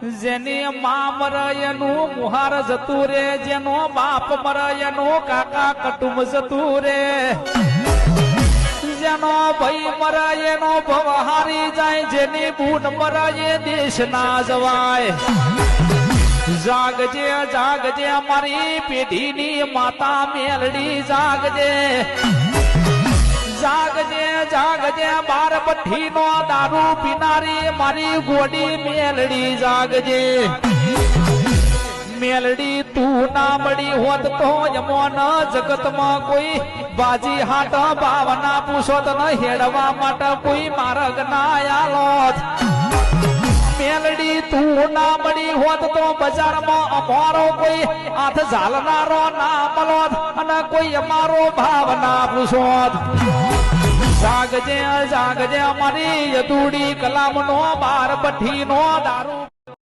જેની માં મરે એનું મુહાર જતું રે, જેનો બાપ મરે એનું કાકા કટુંબ જતું રે, જેનો ભાઈ મરે એનો ભવ હારી જાય, જેની બૂન મરે એ દેશ ના જવાય. જાગજે જાગજે અમારી પેઢીની માતા મેલડી જાગજે, જાગજે જાગજે બાર ભઠ્ઠી નો દારૂ પીનારી મારી ગોડી મેલડી જાગજે. મેલડી તું ના મળી હોત તો યમોન જગતમાં કોઈ બાજી હાટ ભાવના પૂછોત ન હેડવા માટે કોઈ માર્ગ ના આલોત. મેલડી તું ના મળી હોત તો બજારમાં અમારો કોઈ હાથ ઝાલનારો ના મળોત અને કોઈ અમારો ભાવ ના પૂછોત. જાગજે જાગજે અમારી યદુડી કલામ નો બાર ભઠ્ઠી નો દારૂ